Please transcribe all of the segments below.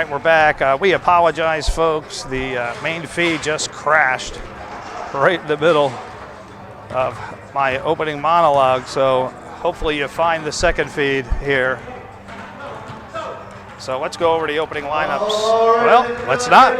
right, we're back. We apologize, folks. The main feed just crashed right in the middle of my opening monologue, so hopefully you find the second feed here. So let's go over the opening lineups. Well, let's not.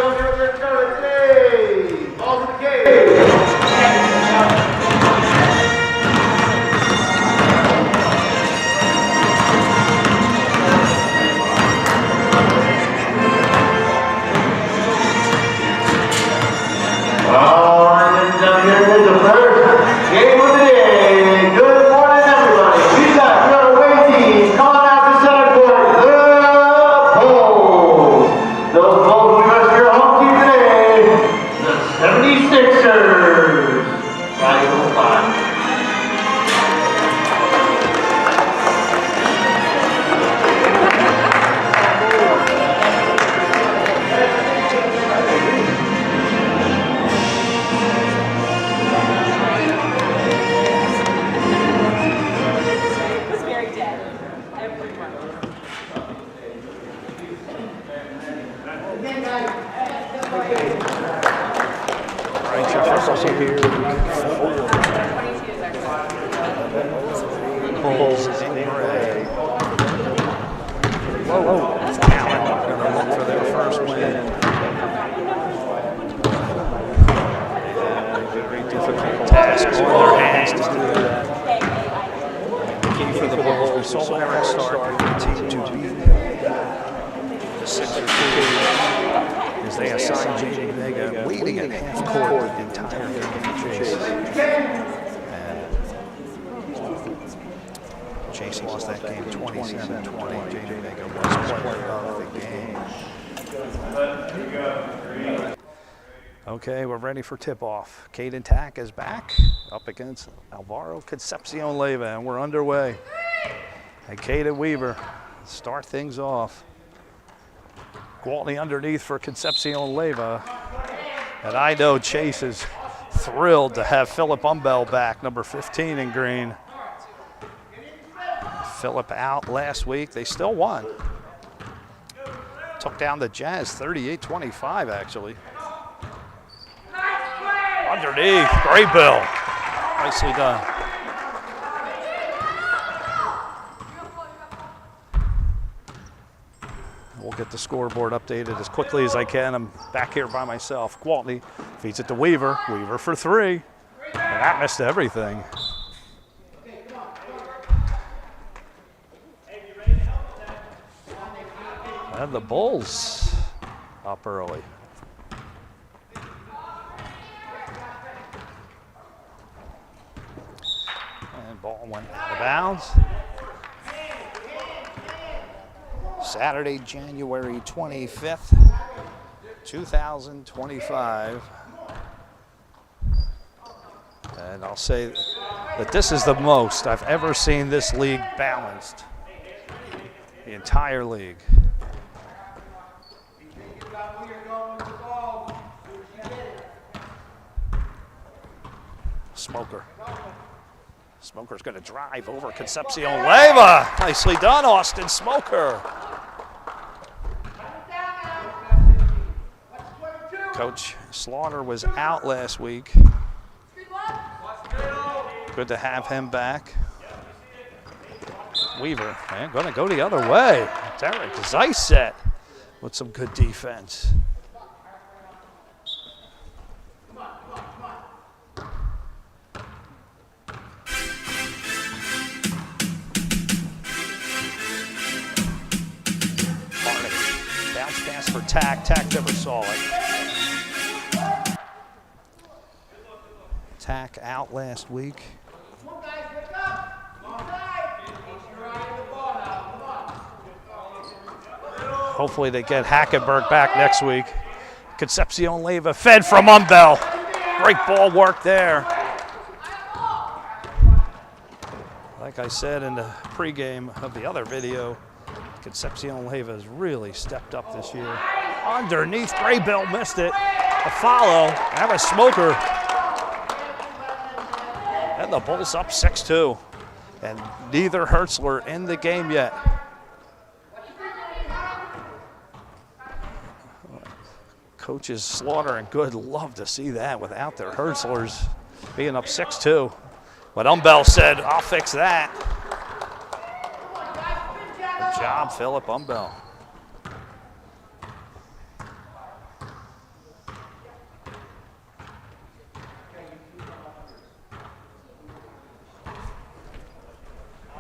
Chase lost that game 27-20. J.J. Vega was player of the game. Okay, we're ready for tip-off. Caden Tack is back up against Alvaro Concepcion Leyva, and we're underway. And Caden Weaver start things off. Gwaltney underneath for Concepcion Leyva. And I know Chase is thrilled to have Philip Umbell back, number 15 in green. Philip out last week. They still won. Took down the Jazz 38-25, actually. Underneath, great bill. Nicely done. We'll get the scoreboard updated as quickly as I can. I'm back here by myself. Gwaltney feeds it to Weaver. Weaver for three. And that missed everything. And the Bulls up early. And ball went out of bounds. Saturday, January 25th, 2025. And I'll say that this is the most I've ever seen this league balanced. The entire league. Smoker's going to drive over Concepcion Leyva. Nicely done, Austin Smoker. Coach Slaughter was out last week. Good to have him back. Weaver, man, going to go the other way. Derek Zeiset with some good defense. Bounce pass for Tack. Tack never saw it. Tack out last week. Hopefully they get Hackenberg back next week. Concepcion Leyva fed from Umbell. Great ball work there. Like I said in the pregame of the other video, Concepcion Leyva has really stepped up this year. Underneath, Graybill missed it. A follow, have a Smoker. And the Bulls up 6-2. And neither Hertzler in the game yet. Coaches Slaughter and Good love to see that without their Hertzlers being up 6-2. But Umbell said, I'll fix that. Good job, Philip Umbell.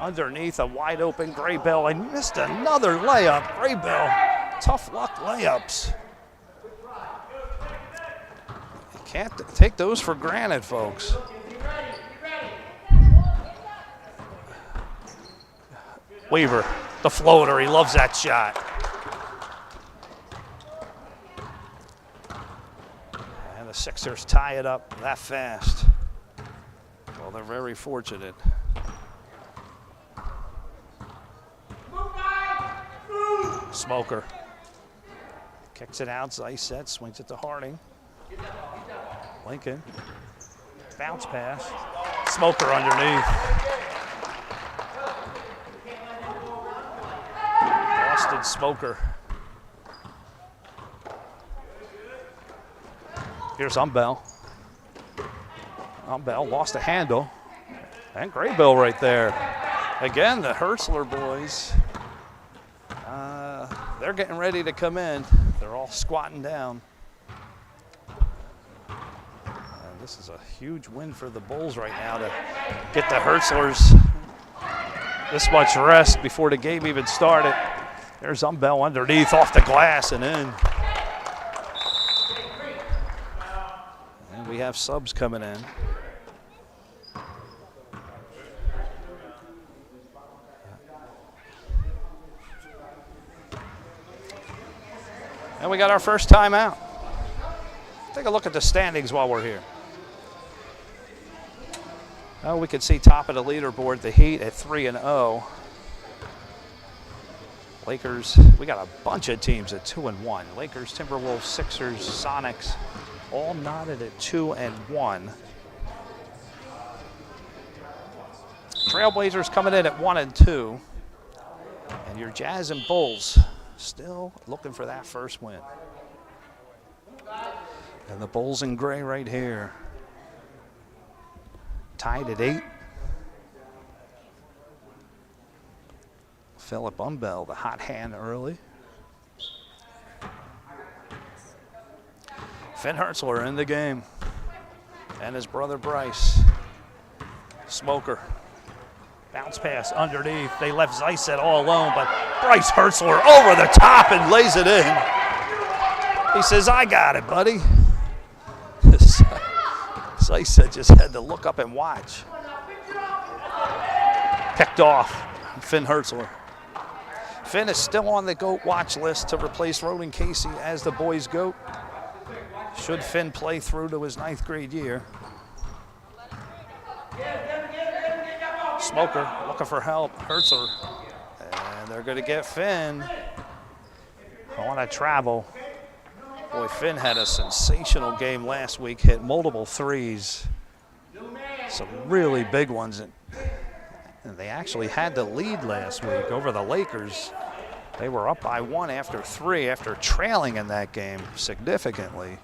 Underneath a wide open Graybell. I missed another layup. Graybell, tough luck layups. You can't take those for granted, folks. Weaver, the floater, he loves that shot. And the Sixers tie it up that fast. Well, they're very fortunate. Smoker kicks it out, Zeiss set, swings it to Harding. Lincoln, bounce pass. Smoker underneath. Austin Smoker. Here's Umbell. Umbell lost a handle. And Graybell right there. Again, the Hertzler boys. They're getting ready to come in. They're all squatting down. And this is a huge win for the Bulls right now to get the Hertzlers this much rest before the game even started. There's Umbell underneath, off the glass and in. And we have subs coming in. And we got our first timeout. Take a look at the standings while we're here. Oh, we can see top of the leaderboard, the Heat at 3-0. Lakers, we got a bunch of teams at 2-1. Lakers, Timberwolves, Sixers, Sonics, all knotted at 2-1. Trailblazers coming in at 1-2. And your Jazz and Bulls still looking for that first win. And the Bulls in gray right here. Tied at 8. Philip Umbell, the hot hand early. Finn Hertzler in the game. And his brother Bryce. Smoker. Bounce pass underneath. They left Zeiss all alone, but Bryce Hertzler over the top and lays it in. He says, I got it, buddy. Zeiss just had to look up and watch. Picked off. Finn Hertzler. Finn is still on the GOAT watch list to replace Roden Casey as the boys' GOAT. Should Finn play through to his 9th grade year. Smoker looking for help. Hertzler. And they're going to get Finn on a travel. Boy, Finn had a sensational game last week, hit multiple threes. Some really big ones. And they actually had the lead last week over the Lakers. They were up by 1 after 3 after trailing in that game significantly.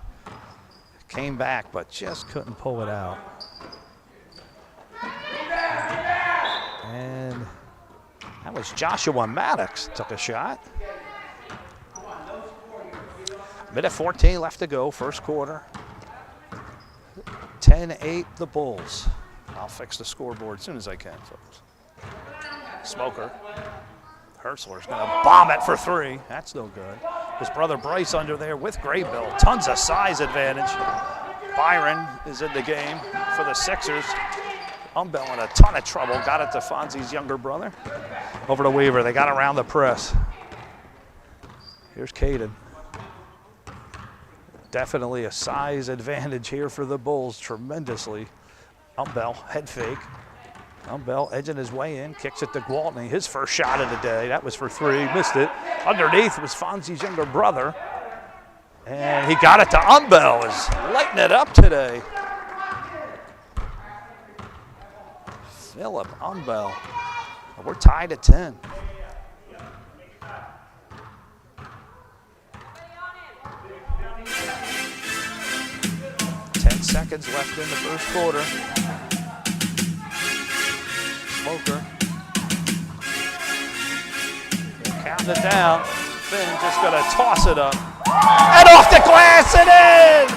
Came back, but just couldn't pull it out. And that was Joshua Maddox took a shot. Minute 14 left to go, first quarter. 10-8 the Bulls. I'll fix the scoreboard as soon as I can, folks. Smoker. Hertzler's going to bomb it for 3. That's no good. His brother Bryce under there with Graybell. Tons of size advantage. Byron is in the game for the Sixers. Umbell in a ton of trouble. Got it to Fonzie's younger brother. Over to Weaver. They got around the press. Here's Caden. Definitely a size advantage here for the Bulls, tremendously. Umbell, head fake. Umbell edging his way in, kicks it to Gwaltney. His first shot of the day. That was for 3, missed it. Underneath was Fonzie's younger brother. And he got it to Umbell, is lighting it up today. Philip Umbell. We're tied at 10. seconds left in the first quarter. Smoker. Count it down. Finn just going to toss it up. And off the glass and in!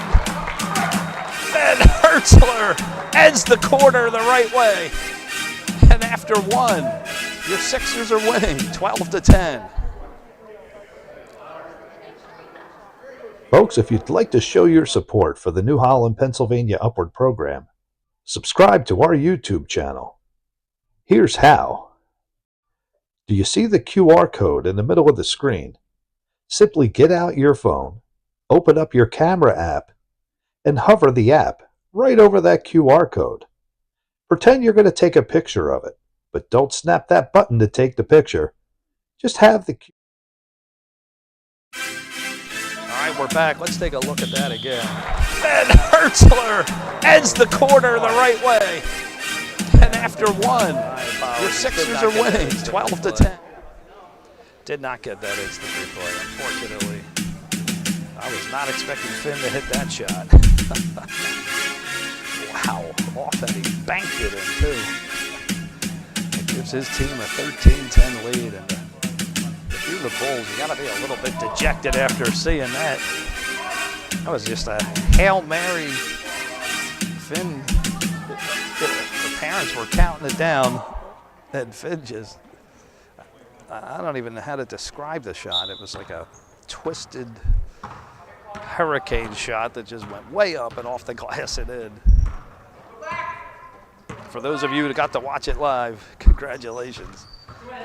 Finn Hertzler ends the quarter the right way. And after one, your Sixers are winning 12-10. Folks, if you'd like to show your support for the New Holland, Pennsylvania Upward program, subscribe to our YouTube channel. Here's how. Do you see the QR code in the middle of the screen? Simply get out your phone, open up your camera app, and hover the app right over that QR code. Pretend you're going to take a picture of it, but don't snap that button to take the picture. Just have the... All right, we're back. Let's take a look at that again. And Hertzler ends the quarter the right way. And after one, your Sixers are winning 12-10. Did not get that instant replay, unfortunately. I was not expecting Finn to hit that shot. Wow, off and he banked it in too. It gives his team a 13-10 lead. And if you're the Bulls, you got to be a little bit dejected after seeing that. That was just a Hail Mary. Finn, the parents were counting it down, and Finn just, I don't even know how to describe the shot. It was like a twisted hurricane shot that just went way up and off the glass and in. For those of you that got to watch it live, congratulations.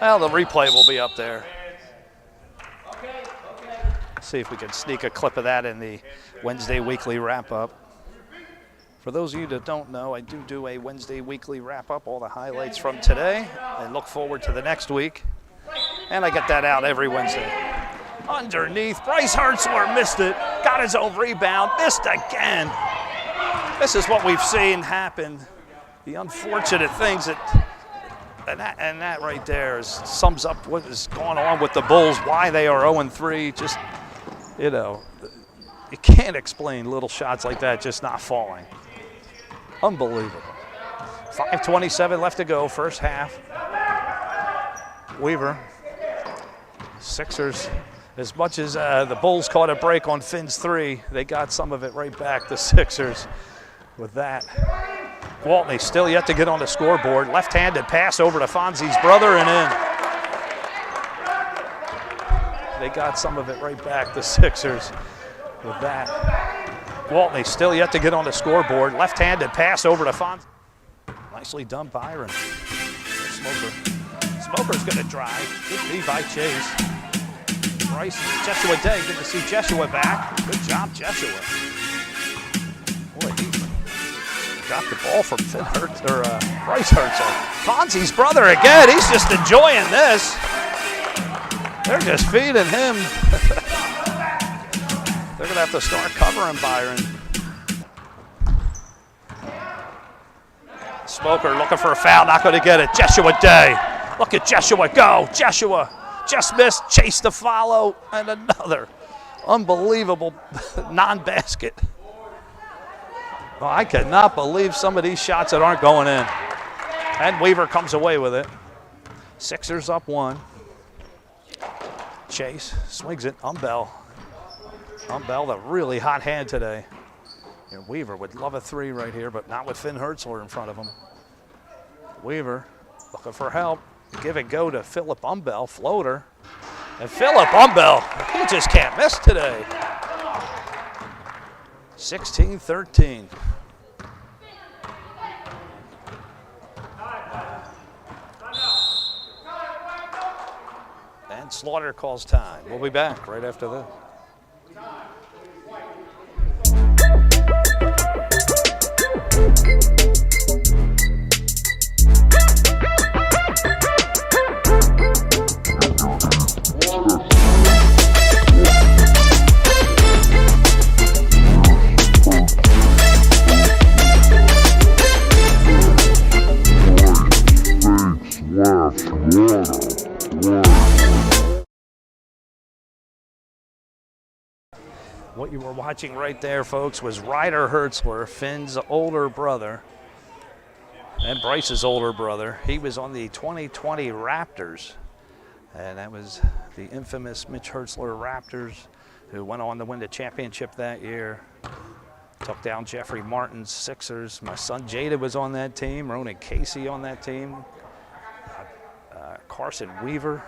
Well, the replay will be up there. See if we can sneak a clip of that in the Wednesday weekly wrap-up. For those of you that don't know, I do a Wednesday weekly wrap-up, all the highlights from today, and look forward to the next week. And I get that out every Wednesday. Underneath, Bryce Hertzler missed it, got his own rebound, missed again. This is what we've seen happen. The unfortunate things that, and that right there sums up what is going on with the Bulls, why they are 0-3. Just, you know, you can't explain little shots like that just not falling. Unbelievable. 5:27 left to go, first half. Weaver. Sixers, as much as the Bulls caught a break on Finn's three, they got some of it right back, the Sixers, with that. Waltney still yet to get on the scoreboard. Left-handed pass over to Fonzie's brother and in. They got some of it right back, the Sixers, with that. Waltney still yet to get on the scoreboard. Left-handed pass over to Fonzie. Nicely done, Byron. Smoker. Smoker's going to drive. Good B by Chase. Bryce, Jeshua Day. Good to see Jeshua back. Good job, Jeshua. Boy, he got the ball from Bryce Hertzler. Fonzie's brother again. He's just enjoying this. They're just feeding him. They're going to have to start covering Byron. Smoker looking for a foul, not going to get it. Jeshua Day. Look at Jeshua go. Jeshua just missed, chased the follow, and another unbelievable non-basket. Well, I cannot believe some of these shots that aren't going in. And Weaver comes away with it. Sixers up one. Chase swings it. Umbell, the really hot hand today. And Weaver would love a three right here, but not with Finn Hertzler in front of him. Weaver looking for help. Give it go to Philip Umbell, floater. And Philip Umbell, he just can't miss today. 16-13. And Slaughter calls time. We'll be back right after this. What you were watching right there, folks, was Ryder Hertzler, Finn's older brother, and Bryce's older brother. He was on the 2020 Raptors, and that was the infamous Mitch Hertzler Raptors, who went on to win the championship that year. Took down Jeffrey Martin's Sixers. My son Jada was on that team, Ronan Casey on that team, Carson Weaver,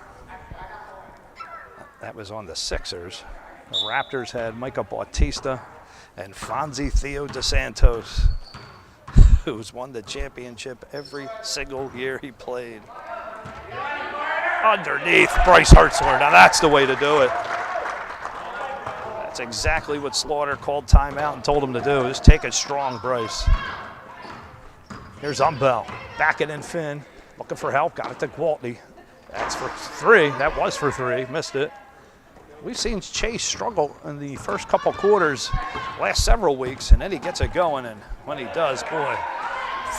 that was on the Sixers. The Raptors had Micah Bautista and Fonzie Theo DeSantos, who's won the championship every single year he played. Underneath Bryce Hertzler. Now that's the way to do it. That's exactly what Slaughter called timeout and told him to do. Just take it strong, Bryce. Here's Umbell. Back it in Finn. Looking for help. Got it to Gwaltney. That's for three. That was for three. Missed it. We've seen Chase struggle in the first couple quarters last several weeks, and then he gets it going, and when he does, boy,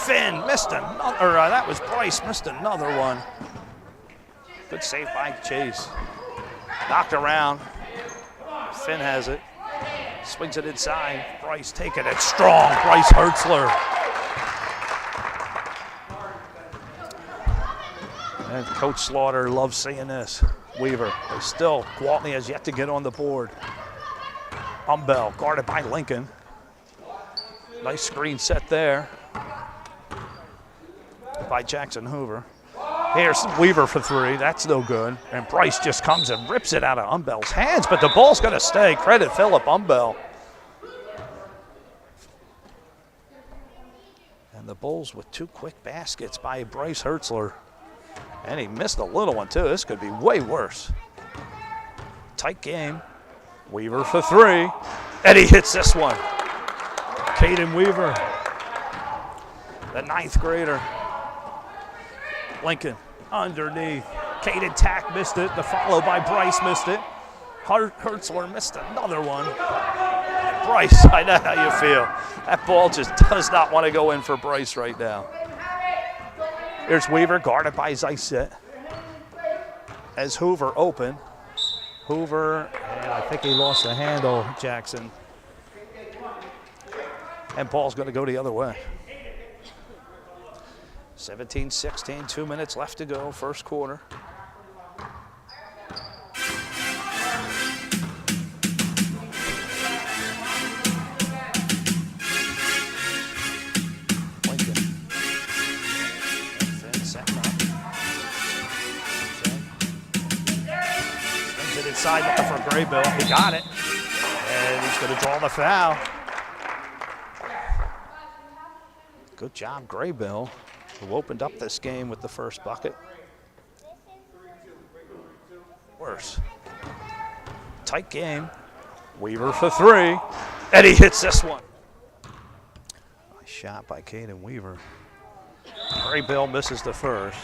Finn missed another, that was Bryce, missed another one. Good save by Chase. Knocked around. Finn has it. Swings it inside. Bryce taking it strong. Bryce Hertzler. And Coach Slaughter loves seeing this. Weaver. Still, Gwaltney has yet to get on the board. Umbell guarded by Lincoln. Nice screen set there by Jackson Hoover. Here's Weaver for three. That's no good. And Bryce just comes and rips it out of Umbell's hands, but the ball's going to stay. Credit Philip Umbell. And the Bulls with two quick baskets by Bryce Hertzler. And he missed a little one, too. This could be way worse. Tight game. Weaver for three. And he hits this one. Caden Weaver, the ninth grader. Lincoln underneath. Caden Tack missed it. The follow by Bryce missed it. Hertzler missed another one. And Bryce, I know how you feel. That ball just does not want to go in for Bryce right now. Here's Weaver, guarded by Zysett. As Hoover open. Hoover, and I think he lost the handle, Jackson. And ball's going to go the other way. 17-16, 2 minutes left to go, first quarter. Inside looking for Graybill. He got it. And he's going to draw the foul. Good job, Graybill, who opened up this game with the first bucket. Worse. Tight game. Weaver for three. And he hits this one. Nice shot by Caden Weaver. Graybill misses the first.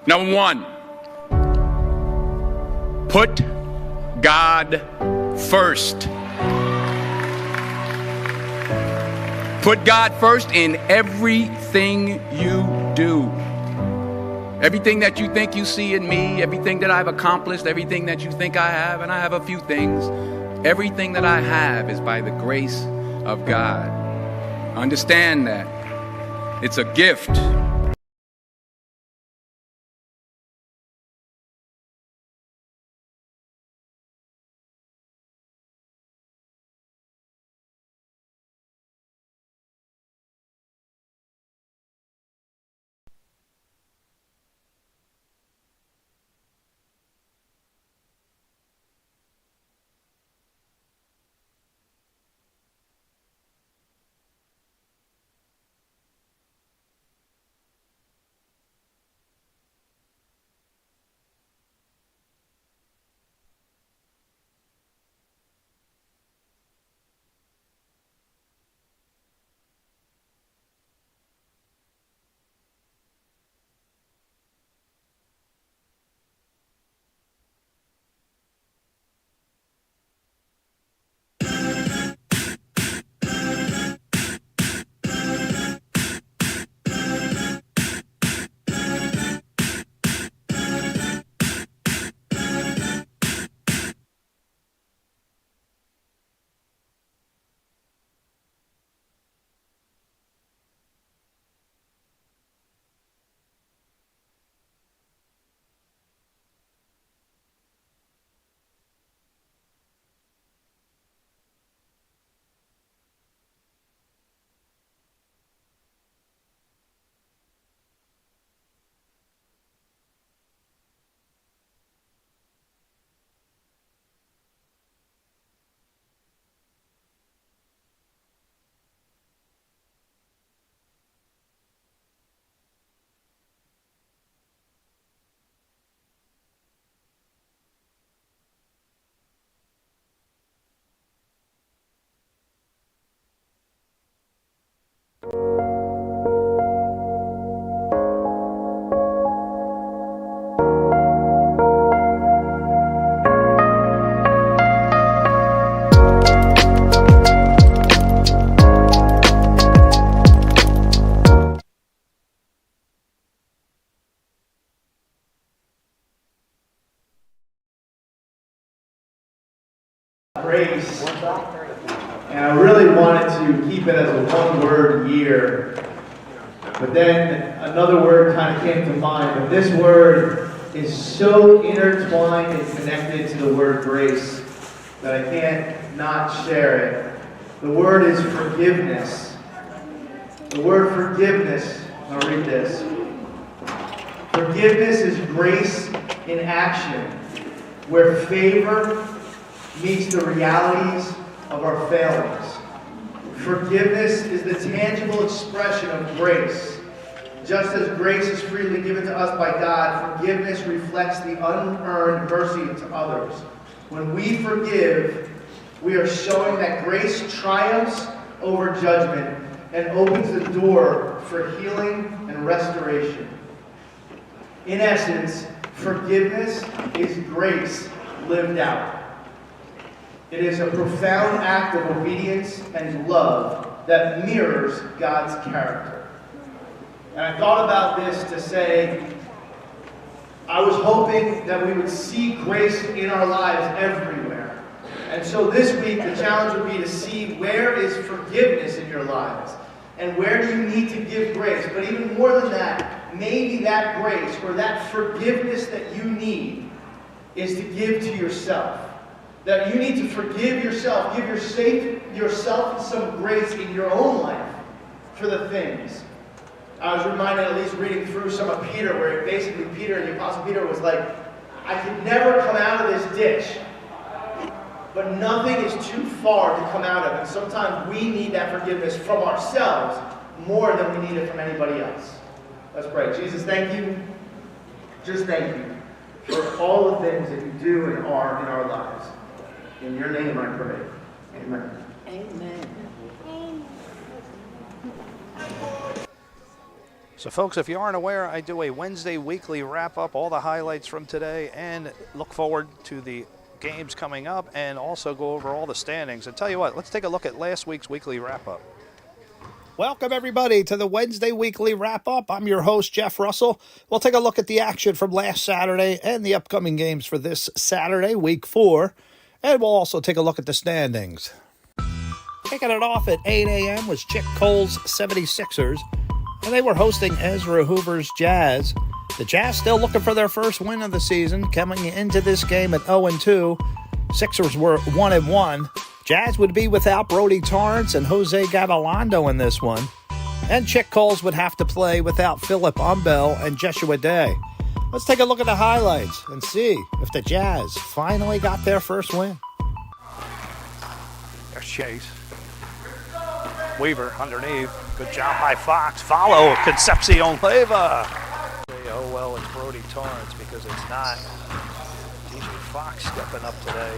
Number one, put God first. Put God first in everything you do. Everything that you think you see in me, everything that I've accomplished, everything that you think I have, and I have a few things, everything that I have is by the grace of God. Understand that. It's a gift. Grace, and I really wanted to keep it as a one-word year, but then another word kind of came to mind, but this word is so intertwined and connected to the word grace that I can't not share it. The word is forgiveness. The word forgiveness, I'll read this. Forgiveness is grace in action, where favor meets the realities of our failings. Forgiveness is the tangible expression of grace. Just as grace is freely given to us by God, forgiveness reflects the unearned mercy to others. When we forgive, we are showing that grace triumphs over judgment and opens the door for healing and restoration. In essence, forgiveness is grace lived out. It is a profound act of obedience and love that mirrors God's character. And I thought about this to say, I was hoping that we would see grace in our lives everywhere. And so this week, the challenge would be to see where is forgiveness in your lives, and where do you need to give grace. But even more than that, maybe that grace or that forgiveness that you need is to give to yourself. That you need to forgive yourself, give yourself some grace in your own life for the things. I was reminded, at least reading through some of Peter, where basically Peter, the Apostle Peter, was like, I could never come out of this ditch, but nothing is too far to come out of. And sometimes we need that forgiveness from ourselves more than we need it from anybody else. Let's pray. Jesus, thank you. Just thank you for all the things that you do and are in our lives. In your name I pray. Amen. Amen. So folks, if you aren't aware, I do a Wednesday weekly wrap-up, all the highlights from today, and look forward to the games coming up, and also go over all the standings. And tell you what, let's take a look at last week's weekly wrap-up. Welcome, everybody, to the Wednesday Weekly Wrap-Up. I'm your host, Jeff Russell. We'll take a look at the action from last Saturday and the upcoming games for this Saturday, Week 4. And we'll also take a look at the standings. Kicking it off at 8 a.m. was Chick Cole's 76ers, and they were hosting Ezra Hoover's Jazz. The Jazz still looking for their first win of the season, coming into this game at 0-2. Sixers were 1-1. Jazz would be without Brody Torrance and Jose Gavilando in this one. And Chick Coles would have to play without Philip Umbel and Joshua Day. Let's take a look at the highlights and see if the Jazz finally got their first win. There's Chase. Weaver underneath. Good job by Fox. Follow Concepcion Leyva. Oh, well, it's Brody Torrance because it's not DJ Fox stepping up today.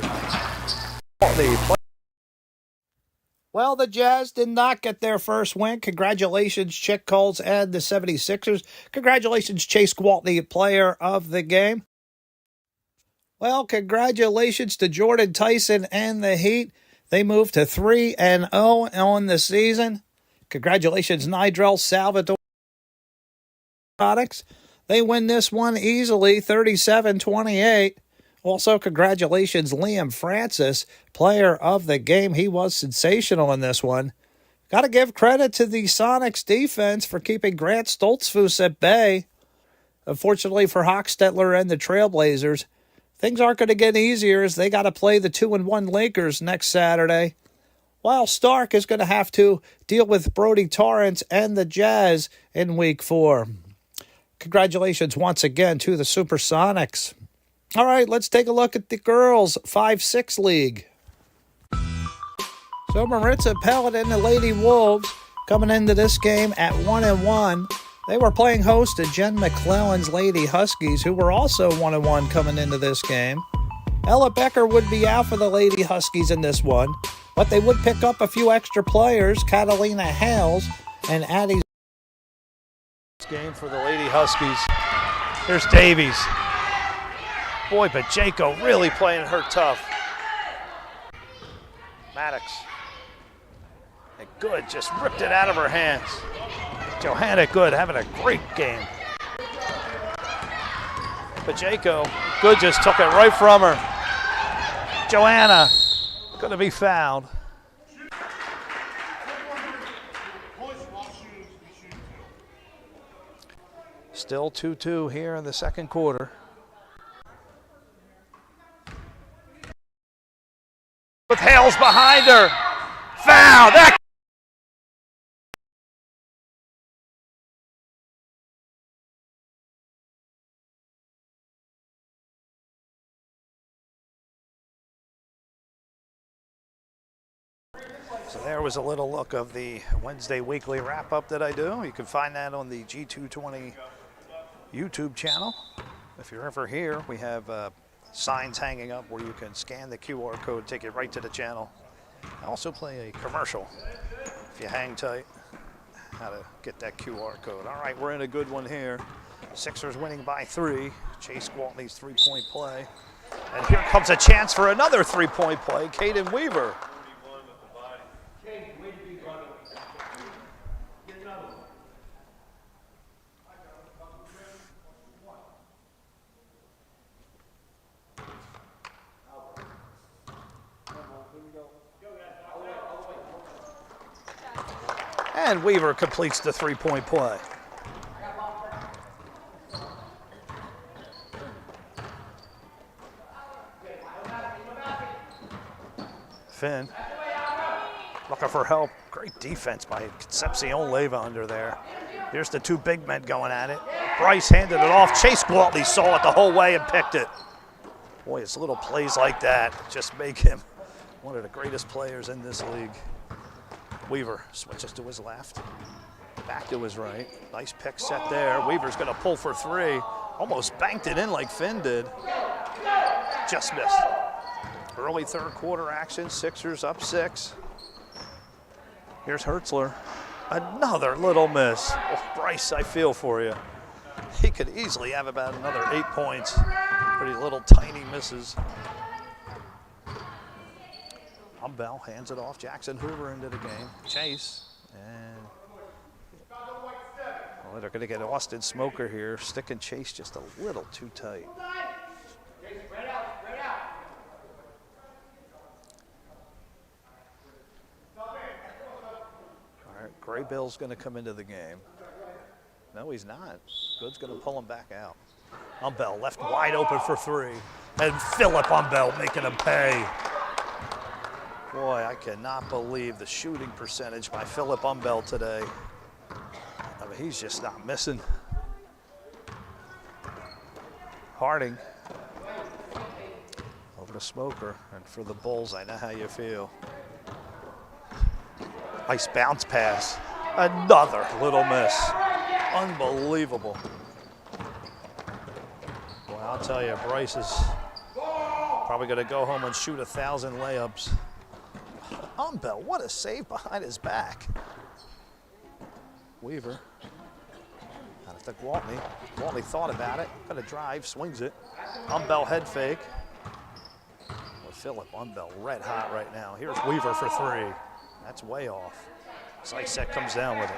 Well, the Jazz did not get their first win. Congratulations, Chick Coles and the 76ers. Congratulations, Chase Gwaltney, player of the game. Well, congratulations to Jordan Tyson and the Heat. They moved to 3-0 on the season. Congratulations, Nigel Salvatore. They win this one easily, 37-28. Also, congratulations, Liam Francis, player of the game. He was sensational in this one. Got to give credit to the Sonics defense for keeping Grant Stoltzfus at bay. Unfortunately for Hochstetler and the Trailblazers, things aren't going to get easier as they got to play the 2-1 Lakers next Saturday, while Stark is going to have to deal with Brody Torrance and the Jazz in Week 4. Congratulations once again to the Supersonics. All right, let's take a look at the girls' 5-6 league. So Maritza Pellet and the Lady Wolves coming into this game at 1-1. They were playing host to Jen McClellan's Lady Huskies, who were also 1-1 coming into this game. Ella Becker would be out for the Lady Huskies in this one, but they would pick up a few extra players, Catalina Hales and Addie. Game for the Lady Huskies. Here's Davies. Boy, but Jaco really playing her tough. Maddox. And Good just ripped it out of her hands. Johanna Good having a great game. But Jaco, Good just took it right from her. Joanna going to be fouled. Still 2-2 here in the second quarter. With Hales behind her. Foul! That So there was a little look of the Wednesday Weekly Wrap-Up that I do. You can find that on the G220 YouTube channel. If you're ever here, we have signs hanging up where you can scan the QR code, take it right to the channel. I also play a commercial, if you hang tight, how to get that QR code. All right, we're in a good one here. Sixers winning by 3. Chase Gwaltney's three-point play. And here comes a chance for another three-point play. Caden Weaver. And Weaver completes the three-point play. Finn looking for help. Great defense by Concepcion Leyva under there. Here's the two big men going at it. Bryce handed it off. Chase Gwaltney saw it the whole way and picked it. Boy, it's little plays like that just make him one of the greatest players in this league. Weaver switches to his left, back to his right. Nice pick set there. Weaver's going to pull for 3. Almost banked it in like Finn did. Just missed. Early third quarter action. Sixers up 6. Here's Hertzler. Another little miss. Oh, Bryce, I feel for you. He could easily have about another 8 points. Pretty little tiny misses. Umbel hands it off. Jackson Hoover into the game. Chase. And Well, they're going to get Austin Smoker here. Stick and chase just a little too tight. All right, Gray Bill's going to come into the game. No, he's not. Good's going to pull him back out. Umbell left wide open for three. And Philip Umbell making him pay. Boy, I cannot believe the shooting percentage by Philip Umbell today. I mean, he's just not missing. Harding over to Smoker, and for the Bulls, I know how you feel. Nice bounce pass. Another little miss. Unbelievable. Well, I'll tell you, Bryce is probably going to go home and shoot 1,000 layups. Umbell, what a save behind his back. Weaver. I think Waltney. Waltney thought about it. Got a drive, swings it. Umbell head fake. With Philip Umbell red hot right now. Here's Weaver for three. That's way off. Zysek comes down with it.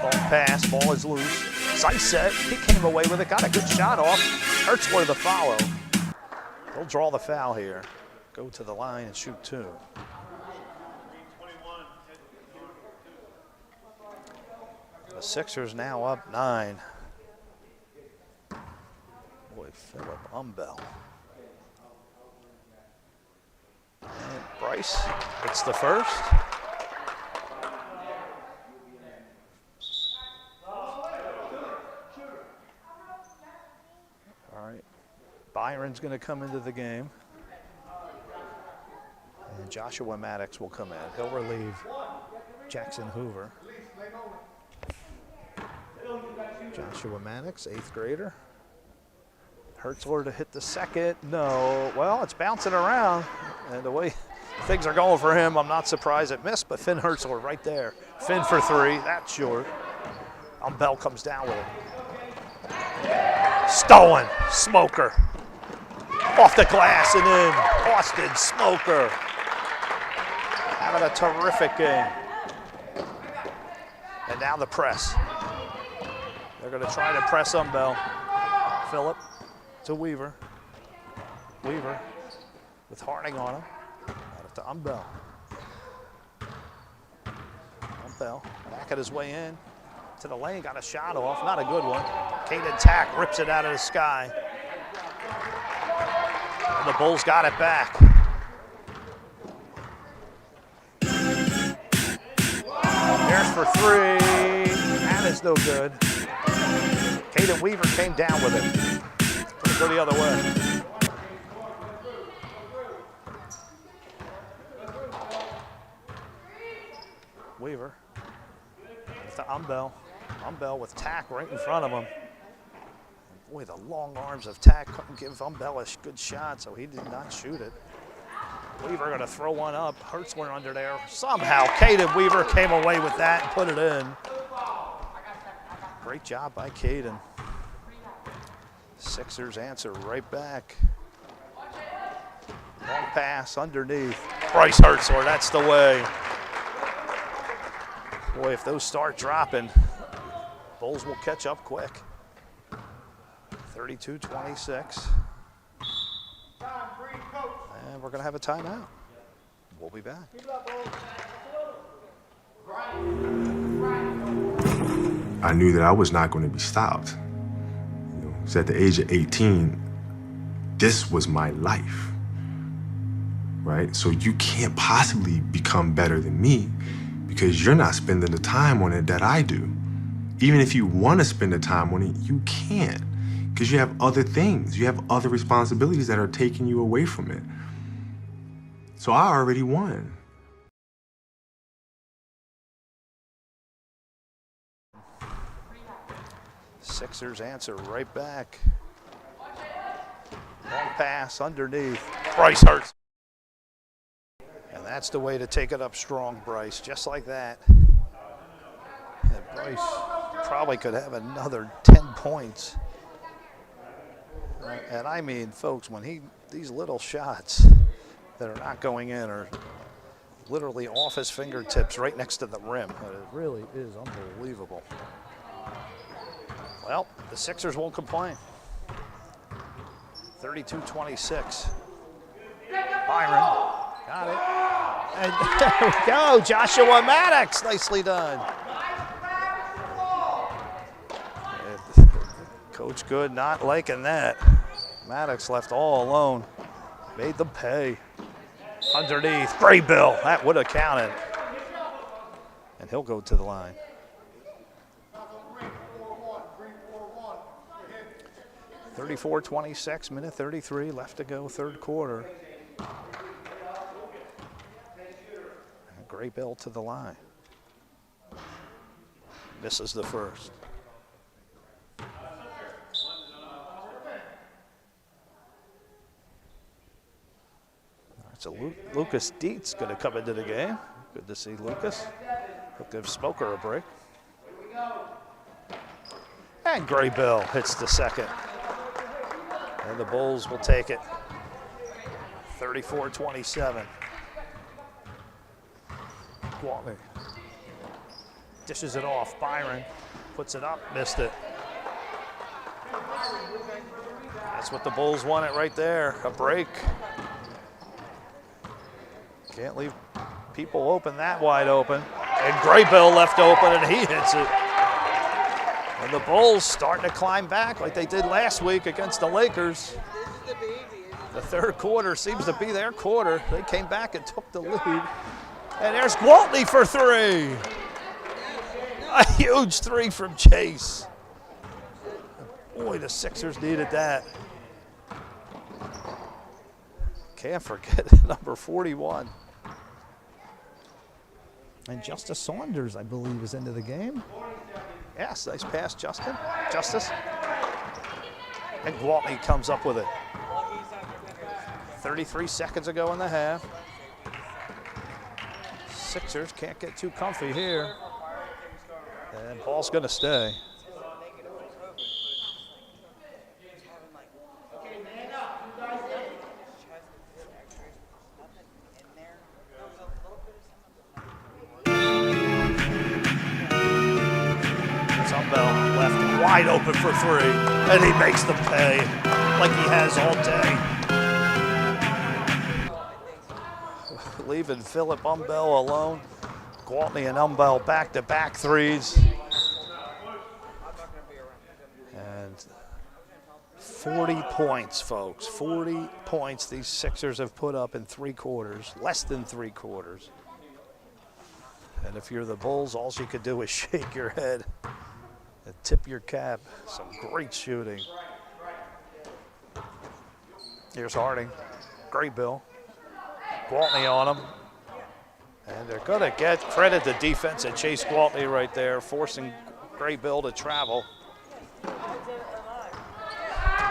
Ball pass, ball is loose. Zysek, he came away with it, got a good shot off. Hertzler the follow. He'll draw the foul here. Go to the line and shoot two. The Sixers now up 9. Boy, Philip Umbell. And Bryce, it's the first. All right, Byron's going to come into the game. And Joshua Maddox will come in. He'll relieve Jackson Hoover. Joshua Maddox, 8th grader. Hertzler to hit the second. No. Well, it's bouncing around. And the way things are going for him, I'm not surprised it missed, but Finn Hertzler right there. Finn for three. That's short. Umbell comes down with it. Stolen. Smoker. Off the glass and in. Austin Smoker. Having a terrific game. And now the press. They're going to try to press Umbell. Phillip to Weaver. Weaver with Harding on him. Out to Umbell. Umbell back at his way in. To the lane, got a shot off. Not a good one. Caden Tack rips it out of the sky. And the Bulls got it back. There's for three. That is no good. Caden Weaver came down with it. Gonna go the other way. Weaver to Umbell. Umbell with Tack right in front of him. Boy, the long arms of Tack couldn't give Umbell a good shot, so he did not shoot it. Weaver gonna throw one up. Hertzler under there. Somehow Caden Weaver came away with that and put it in. Great job by Caden. Sixers answer right back. Long pass underneath. Bryce Hertzler, that's the way. Boy, if those start dropping, Bulls will catch up quick. 32-26. And we're going to have a timeout. We'll be back. I knew that I was not going to be stopped. You know, so at the age of 18, this was my life, right? So you can't possibly become better than me because you're not spending the time on it that I do. Even if you want to spend the time on it, you can't because you have other things. You have other responsibilities that are taking you away from it. So I already won. Sixers answer right back. Long pass underneath. Bryce Hertzler. And that's the way to take it up strong, Bryce, just like that. And Bryce probably could have another 10 points. And I mean, folks, when these little shots that are not going in are literally off his fingertips right next to the rim. It really is unbelievable. Well, the Sixers won't complain. 32-26. Byron got it. And there we go, Joshua Maddox, nicely done. And Coach Good not liking that. Maddox left all alone, made them pay. Underneath, Graybill, that would have counted. And he'll go to the line. 34-26, minute 33 left to go, third quarter. And Graybill to the line. Misses the first. So Lucas Dietz going to come into the game. Good to see Lucas. He'll give Smoker a break. And Graybill hits the second. And the Bulls will take it. 34-27. Gwaltney dishes it off. Byron puts it up, missed it. That's what the Bulls wanted right there, a break. Can't leave people open that wide open. And Graybill left open and he hits it. And the Bulls starting to climb back like they did last week against the Lakers. The third quarter seems to be their quarter. They came back and took the lead. And there's Gwaltney for three. A huge three from Chase. Boy, the Sixers needed that. Can't forget number 41. And Justice Saunders, I believe, is into the game. Yes, nice pass, Justice. And Gwaltney comes up with it. 33 seconds ago in the half. Sixers can't get too comfy here. And ball's going to stay. Left wide open for three, and he makes them pay like he has all day. Leaving Philip Umbell alone. Gwaltney and Umbell back-to-back threes. And 40 points, folks. 40 points these Sixers have put up in three quarters, less than three quarters. And if you're the Bulls, all you could do is shake your head and tip your cap. Some great shooting. Here's Harding. Graybill. Gwaltney on him. And they're going to get credit to defense at Chase Gwaltney right there, forcing Graybill to travel.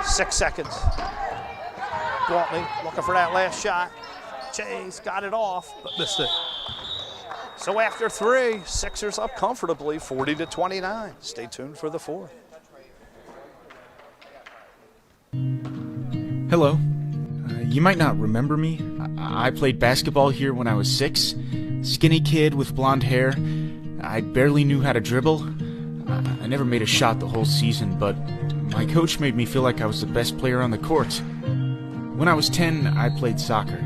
6 seconds. Gwaltney looking for that last shot. Chase got it off, but missed it. So after three, Sixers up comfortably, 40-29. Stay tuned for the fourth. Hello. You might not remember me. I played basketball here when I was 6. Skinny kid with blonde hair. I barely knew how to dribble. I never made a shot the whole season, but my coach made me feel like I was the best player on the court. When I was 10, I played soccer.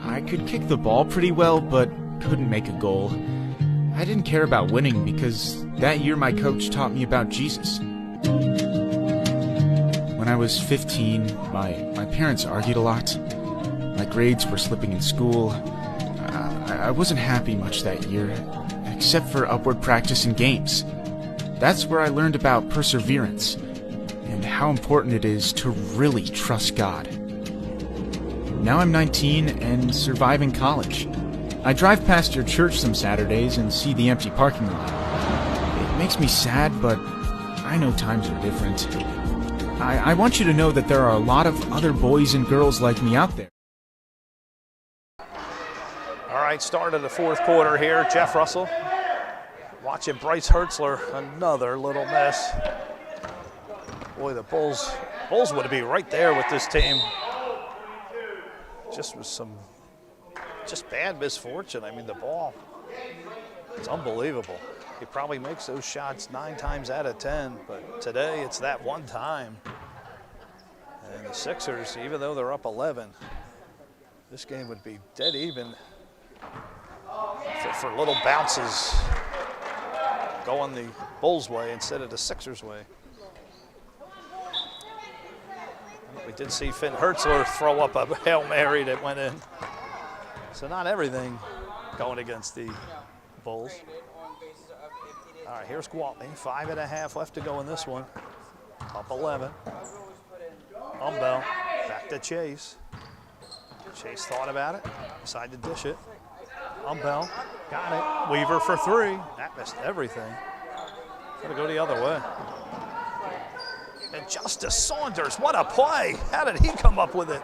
I could kick the ball pretty well, but couldn't make a goal. I didn't care about winning because that year my coach taught me about Jesus. When I was 15, my parents argued a lot. My grades were slipping in school. I wasn't happy much that year, except for upward practice and games. That's where I learned about perseverance and how important it is to really trust God. Now I'm 19 and surviving college. I drive past your church some Saturdays and see the empty parking lot. It makes me sad, but I know times are different. I want you to know that there are a lot of other boys and girls like me out there. All right, start of the fourth quarter here. Jeff Russell watching Bryce Hertzler, another little miss. Boy, the Bulls would be right there with this team. Just with some just bad misfortune. I mean, the ball, it's unbelievable. He probably makes those shots 9 times out of 10, but today it's that one time. And the Sixers, even though they're up 11, this game would be dead even for little bounces going the Bulls' way instead of the Sixers' way. We did see Finn Hertzler throw up a Hail Mary that went in. So not everything going against the Bulls. All right, here's Gwaltney. 5.5 left to go in this one. Up 11. Umbell back to Chase. Chase thought about it, decided to dish it. Umbell got it. Weaver for 3. That missed everything. Gotta go the other way. And Justice Saunders, what a play. How did he come up with it?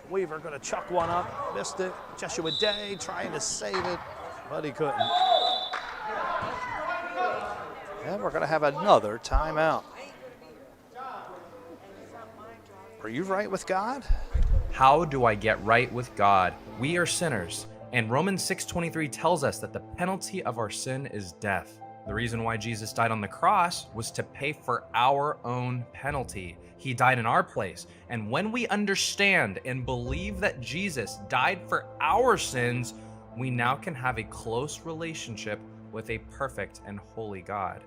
Weaver gonna chuck one up, missed it. Joshua Day trying to save it, but he couldn't. And we're gonna have another timeout. Are you right with God? How do I get right with God? We are sinners, and Romans 6:23 tells us that the penalty of our sin is death. The reason why Jesus died on the cross was to pay for our own penalty. He died in our place. And when we understand and believe that Jesus died for our sins, we now can have a close relationship with a perfect and holy God.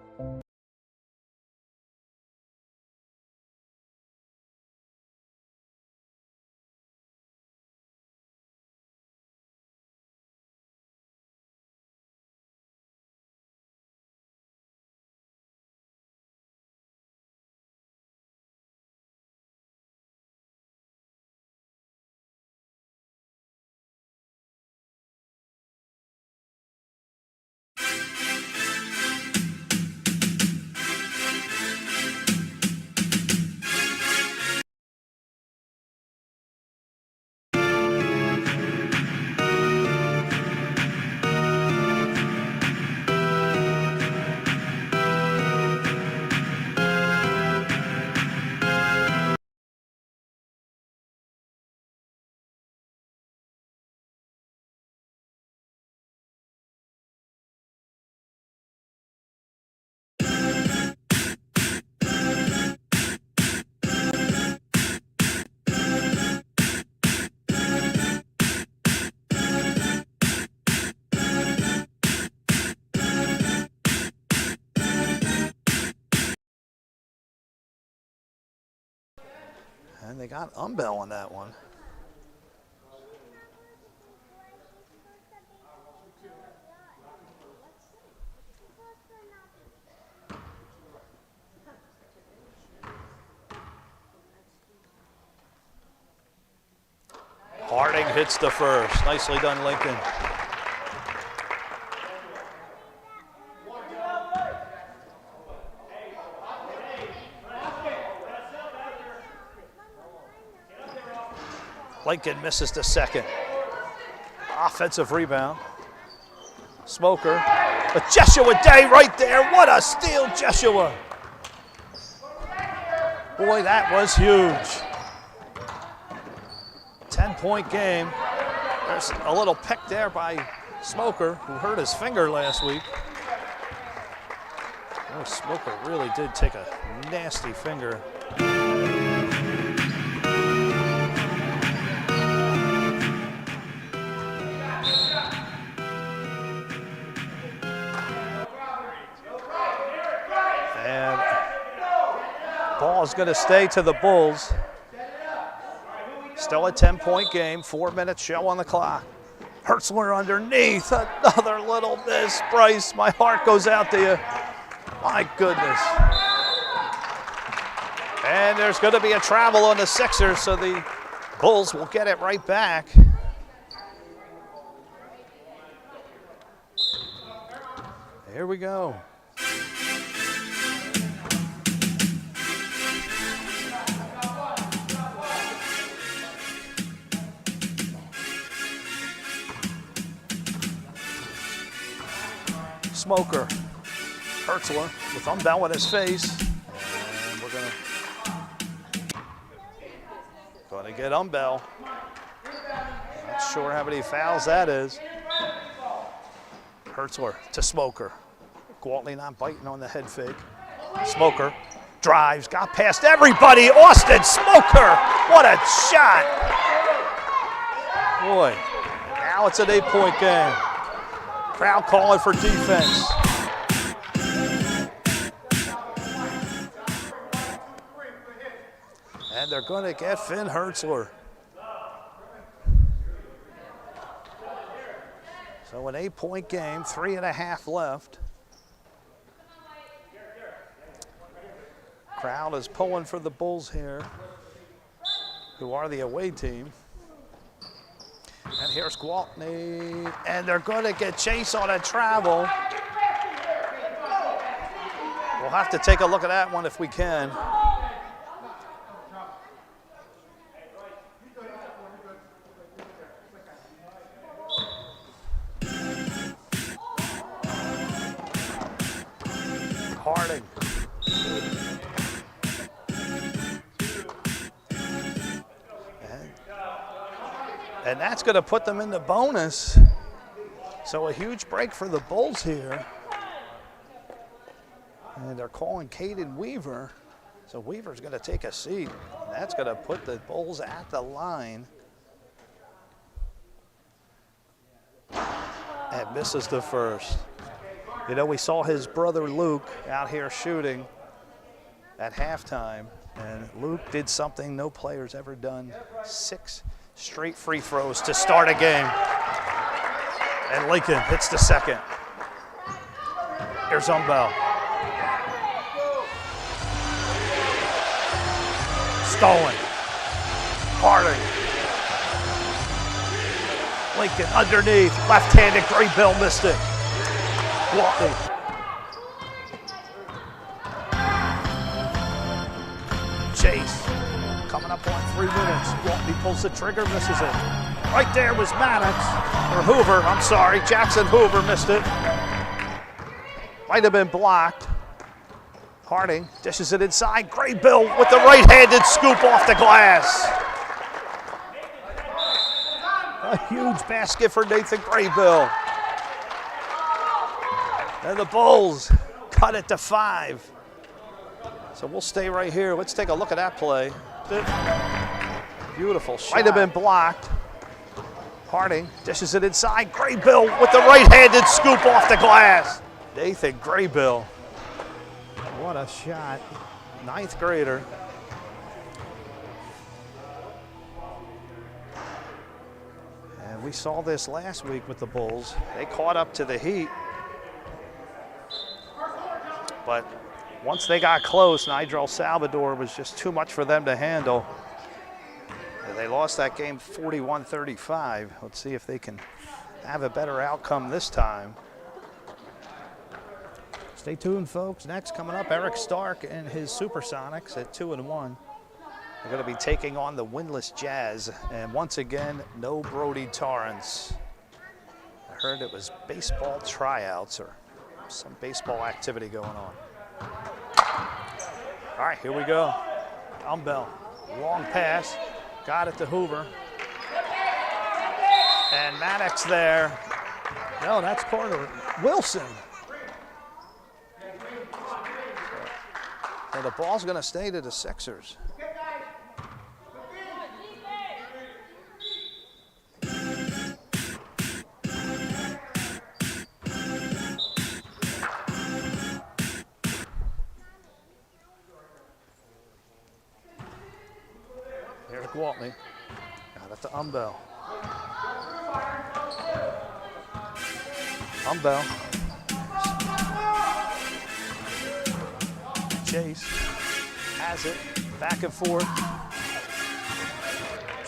And they got Umbell on that one. Harding hits the first. Nicely done, Lincoln. Lincoln misses the second. Offensive rebound. Smoker. But Joshua Day right there. What a steal, Joshua. Boy, that was huge. 10-point game. There's a little pick there by Smoker, who hurt his finger last week. Oh, Smoker really did take a nasty finger. And ball's going to stay to the Bulls. Still a 10-point game, 4 minutes show on the clock. Hertzler underneath, another little miss. Bryce, my heart goes out to you. My goodness. And there's going to be a travel on the Sixers, so the Bulls will get it right back. Here we go. Smoker, Hertzler with Umbell in his face. And we're going Gonna get Umbell. Not sure how many fouls that is. Hertzler to Smoker. Gwaltney not biting on the head fake. Smoker drives, got past everybody. Austin Smoker, what a shot. Boy, now it's an 8-point game. Crowd calling for defense. And they're going to get Finn Hertzler. So an 8-point game, 3.5 left. Crowd is pulling for the Bulls here, who are the away team. And here's Gwaltney, and they're going to get Chase on a travel. We'll have to take a look at that one if we can. Harding. And that's going to put them in the bonus. So a huge break for the Bulls here. And they're calling Caden Weaver. So Weaver's going to take a seat. That's going to put the Bulls at the line. And misses the first. You know, we saw his brother Luke out here shooting at halftime. And Luke did something no player's ever done. 6 straight free throws to start a game. And Lincoln hits the second. Here's Umbell. Stolen. Harding. Lincoln underneath. Left-handed Graybill missed it. Gwaltney. Chase. Coming up on 3 minutes. Gwaltney pulls the trigger, misses it. Right there was Maddox, or Hoover, I'm sorry. Jackson Hoover missed it. Might have been blocked. Harding dishes it inside. Graybill with the right-handed scoop off the glass. A huge basket for Nathan Graybill. And the Bulls cut it to 5. So we'll stay right here. Let's take a look at that play. Beautiful shot. Might have been blocked. Harding dishes it inside. Graybill with the right-handed scoop off the glass. Nathan Graybill. What a shot. 9th grader. And we saw this last week with the Bulls. They caught up to the Heat. But once they got close, Nigel Salvador was just too much for them to handle. And they lost that game 41-35. Let's see if they can have a better outcome this time. Stay tuned, folks. Next, coming up, Eric Stark and his Supersonics at 2-1. They're going to be taking on the winless Jazz. And once again, no Brody Torrance. I heard it was baseball tryouts or some baseball activity going on. All right, here we go. Umbell, long pass, got it to Hoover. And Maddox there. No, that's Carter Wilson. So the ball's going to stay to the Sixers. Here's Gwaltney. Got it to Umbell. Umbell. Chase has it. Back and forth.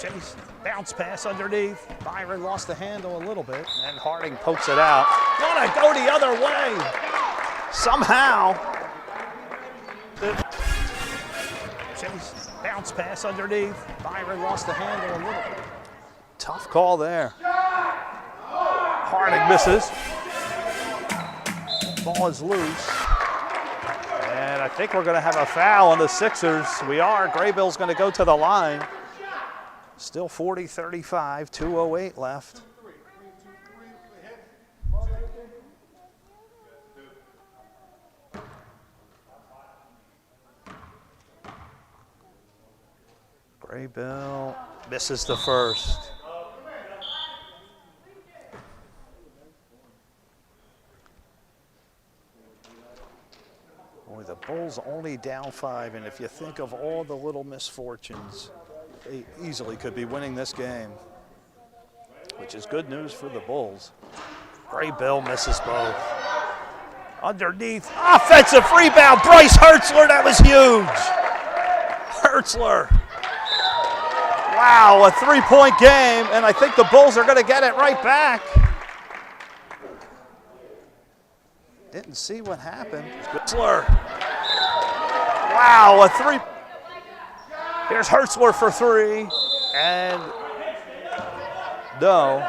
Chase, bounce pass underneath. Byron lost the handle a little bit, and Harding pokes it out. Gonna go the other way. Somehow. Chase, bounce pass underneath. Byron lost the handle a little bit. Tough call there. Harding misses. Ball is loose. And I think we're going to have a foul on the Sixers. We are. Graybill's going to go to the line. Still 40-35, 2:08 left. Graybill misses the first. Boy, the Bulls only down 5, and if you think of all the little misfortunes, they easily could be winning this game, which is good news for the Bulls. Graybill misses both. Underneath, offensive rebound, Bryce Hertzler, that was huge. Hertzler. Wow, a three-point game, and I think the Bulls are going to get it right back. Didn't see what happened. Hertzler. Wow, a three. Here's Hertzler for three, and no.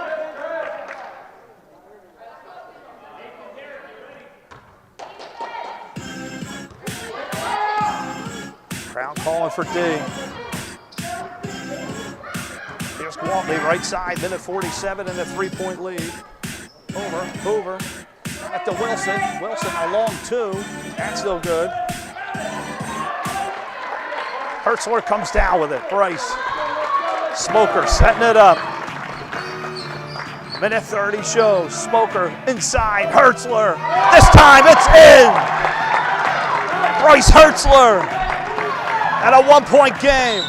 Crown calling for D. Here's Gwaltney, right side, minute 47 and a three-point lead. Hoover at the Wilson. Wilson a long two. That's no good. Hertzler comes down with it. Bryce. Smoker setting it up. Minute 30 shows. Smoker inside. Hertzler. This time it's in. Bryce Hertzler. And a one-point game.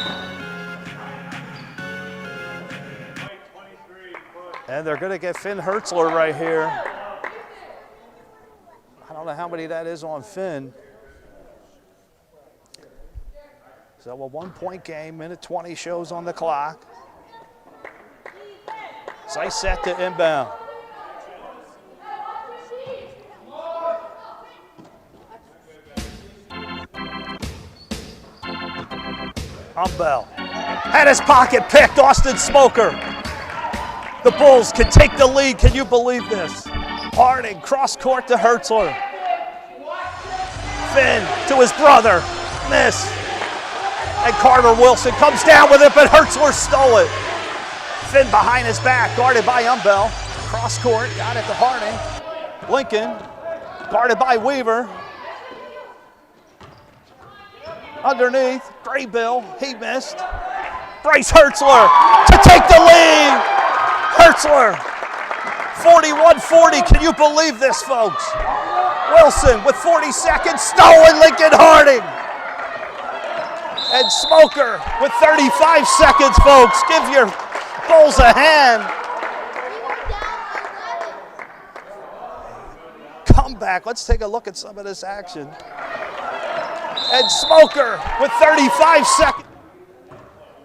And they're going to get Finn Hertzler right here. I don't know how many that is on Finn. So a one-point game, minute 20 shows on the clock. Zeiss set to inbound. Humbell had his pocket picked, Austin Smoker. The Bulls can take the lead, can you believe this? Harding, cross court to Hertzler. Finn to his brother, miss. And Carter Wilson comes down with it, but Hertzler stole it. Finn behind his back, guarded by Humbell. Cross court, got it to Harding. Lincoln, guarded by Weaver. Underneath, Graybill, he missed. Bryce Hertzler to take the lead. Hertzler, 41-40, can you believe this, folks? Wilson with 40 seconds, stolen, Lincoln Harding. And Smoker with 35 seconds, folks. Give your Bulls a hand. Comeback, let's take a look at some of this action. And Smoker with 35 seconds.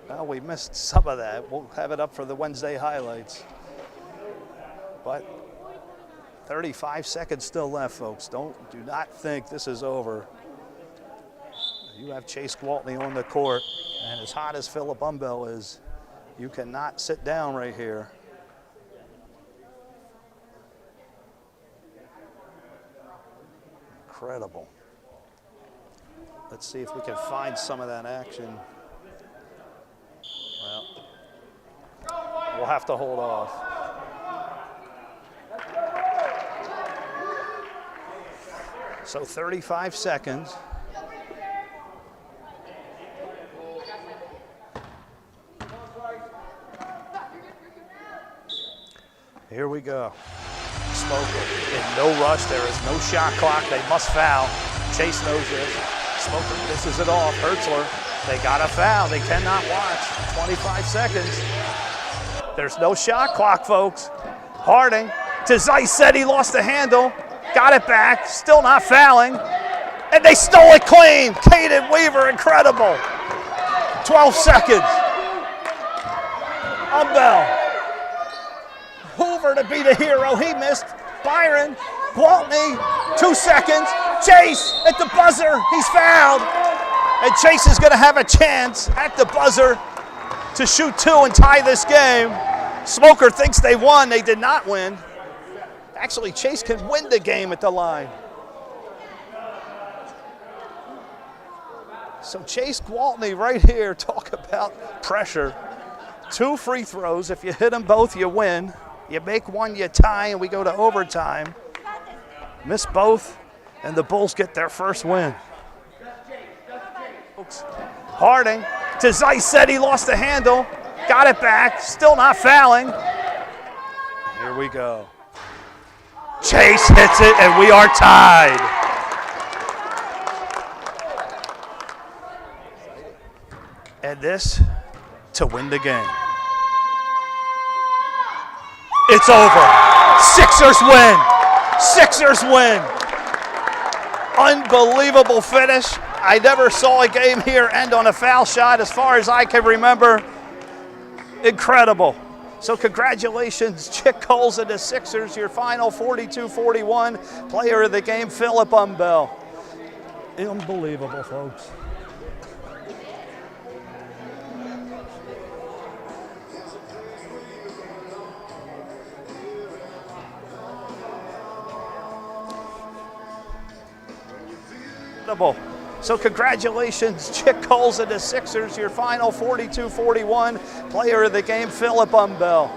Well, we missed some of that. We'll have it up for the Wednesday highlights. But 35 seconds still left, folks. Do not think this is over. You have Chase Gwaltney on the court, and as hot as Philip Humbell is, you cannot sit down right here. Incredible. Let's see if we can find some of that action. Well, we'll have to hold off. So 35 seconds. Here we go. Smoker in no rush. There is no shot clock. They must foul. Chase knows this. Smoker misses it off. Hertzler, they got a foul. They cannot watch. 25 seconds. There's no shot clock, folks. Harding to Zeiss, said he lost the handle. Got it back. Still not fouling. And they stole it clean. Caden Weaver, incredible. 12 seconds. Humbell. Hoover to be the hero. He missed. Byron. Gwaltney. 2 seconds. Chase at the buzzer. He's fouled. And Chase is going to have a chance at the buzzer to shoot 2 and tie this game. Smoker thinks they won. They did not win. Actually, Chase can win the game at the line. So Chase Gwaltney right here, talk about pressure. 2 free throws. If you hit them both, you win. You make one, you tie, and we go to overtime. Miss both, and the Bulls get their first win. Harding to Zeiss, said he lost the handle. Got it back, still not fouling. Here we go. Chase hits it, and we are tied. And this to win the game. It's over. Sixers win. Sixers win. Unbelievable finish. I never saw a game here end on a foul shot as far as I can remember. Incredible. So congratulations, Chick Coles and the Sixers, your final 42-41 player of the game, Philip Umbell. Unbelievable, folks. So congratulations, Chick Coles and the Sixers, your final 42-41 player of the game, Philip Umbell.